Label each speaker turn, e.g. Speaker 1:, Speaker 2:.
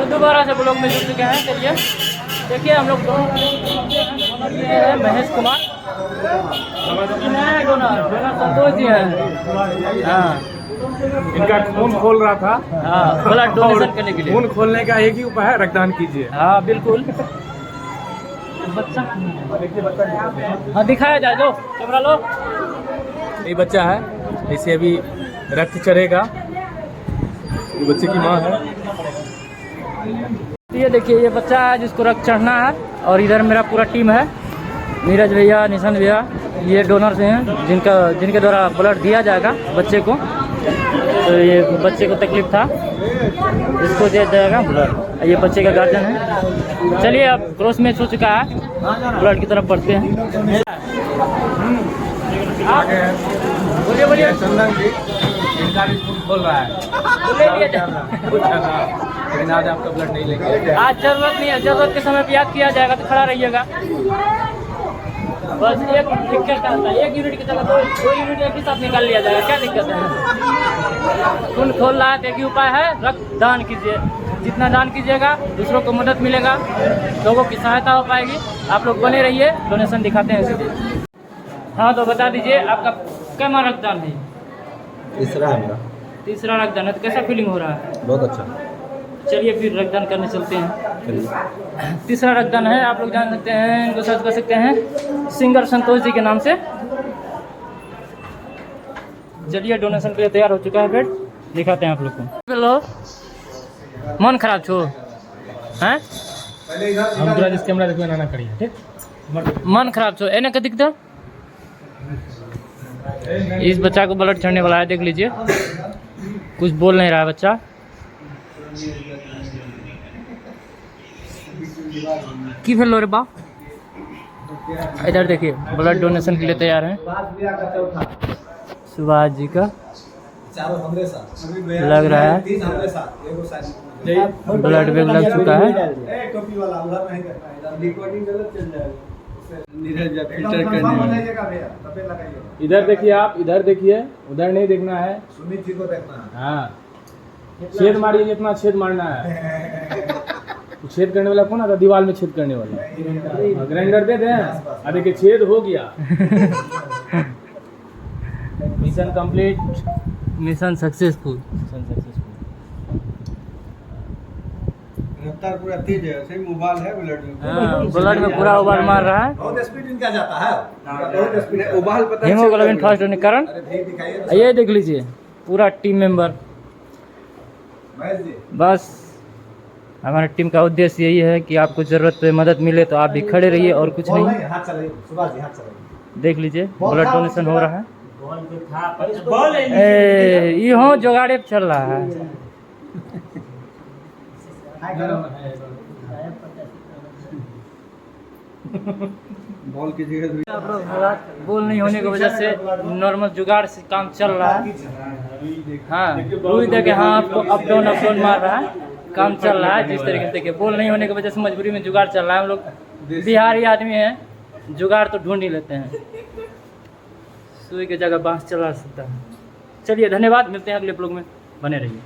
Speaker 1: तो दोबारा से ब्लॉग में जुड़ चुके हैं। चलिए देखिए हम लोग दोनों ये है महेश कुमार डोनर संतोष जी हैं। हाँ
Speaker 2: इनका खून खोल रहा था।
Speaker 1: हाँ ब्लड डोनेशन करने के लिए।
Speaker 2: खून खोलने का एक ही उपाय है, रक्तदान कीजिए।
Speaker 1: हाँ बिल्कुल। बच्चा हाँ दिखाया जाए, दो कैमरा लो।
Speaker 2: ये बच्चा है, इसे अभी रक्त चढ़ेगा। ये बच्चे की माँ है।
Speaker 1: ये देखिए ये बच्चा है जिसको रक्त चढ़ना है, और इधर मेरा पूरा टीम है, नीरज भैया, निशांत भैया, ये डोनर्स हैं जिनके द्वारा ब्लड दिया जाएगा बच्चे को। तो ये बच्चे को तकलीफ था, इसको दिया जाएगा ब्लड। ये बच्चे का गार्जियन है। चलिए अब क्रॉस मैच हो चुका है, ब्लड की तरफ बढ़ते हैं। बोलिए बोलिए।
Speaker 2: चंदन जी, इनका भी खून खोल रहा है। लेकिन आज आपका ब्लड नहीं लेंगे।
Speaker 1: आज जरूरत नहीं है, जरूरत के समय पे याद किया जाएगा तो खड़ा रहिएगा। बस एक दिक्कत आता है, 1 यूनिट की जगह 2 यूनिट एक ही साथ निकाल लिया जाएगा, क्या दिक्कत है। खून खोल रहा है तो एक ही उपाय है, रक्तदान कीजिए। जितना दान कीजिएगा दूसरों को मदद मिलेगा, लोगों की सहायता हो पाएगी। आप लोग बने रहिए, डोनेशन दिखाते हैं सीधे। हाँ तो बता दीजिए आपका कैसा रक्तदान है?
Speaker 3: तीसरा है मेरा।
Speaker 1: तीसरा रक्तदान है, तो कैसा फीलिंग हो रहा है?
Speaker 3: बहुत अच्छा।
Speaker 1: चलिए फिर रक्तदान करने चलते हैं। तीसरा रक्तदान है, आप लोग जान सकते हैं, इनको सर्च कर सकते हैं सिंगर संतोष जी के नाम से। चलिए डोनेशन के लिए तैयार हो चुका है बेड, दिखाते हैं आप लोग को। हेलो मन खराब छो हैं?
Speaker 2: हम पूरा जिस कैमरा देखो ना करिए, ठीक?
Speaker 1: मन खराब छो एने का दिक्कत। इस बच्चा को ब्लड चढ़ने वाला है, देख लीजिए, कुछ बोल नहीं रहा है बच्चा। की भेलो रे बाप। इधर देखिए ब्लड डोनेशन के लिए तैयार हैं सुभाष जी का, लग रहा है ब्लड बैग लग चुका है।
Speaker 2: इधर देखिए, आप इधर देखिए, उधर नहीं देखना है।
Speaker 3: सुमित जी को देखना है।
Speaker 2: हाँ छेद मारिए, जितना छेद मारना है। छेद करने वाला कौन आता? दीवार में छेद करने वाला ग्राइंडर दे दें। अरे देखिए छेद हो गया।
Speaker 1: Mission complete, mission successful.
Speaker 3: रफ्तार पूरा तेज है, सही मोबाइल है ब्लड में।
Speaker 1: ब्लड में पूरा उबाल मार रहा है।
Speaker 3: बहुत स्पीड इनका जाता है, बहुत स्पीड उबाल पता
Speaker 1: हीमोग्लोबिन फास्ट होने के कारण। ये देख लीजिए पूरा टीम मेंबर। बस हमारे टीम का उद्देश्य यही है कि आपको ज़रूरत पे मदद मिले तो आप भी खड़े रहिए, और कुछ नहीं। देख लीजिए ब्लड डोनेशन हो रहा है। यो जुगाड़े पे चल रहा है।
Speaker 3: बॉल की जगह
Speaker 1: बोल नहीं होने की वजह से नॉर्मल जुगाड़ से काम चल रहा है। हाँ रुई दे के हाँ आपको अप डाउन मार रहा है, काम चल रहा है जिस तरीके से। देखिए बोल नहीं होने की वजह से मजबूरी में जुगाड़ चल रहा है। हम लोग बिहारी आदमी हैं, जुगाड़ तो ढूंढ ही लेते हैं। सुई की जगह बांस चला सकता है। चलिए धन्यवाद, मिलते हैं अगले ब्लॉग में, बने रहिए।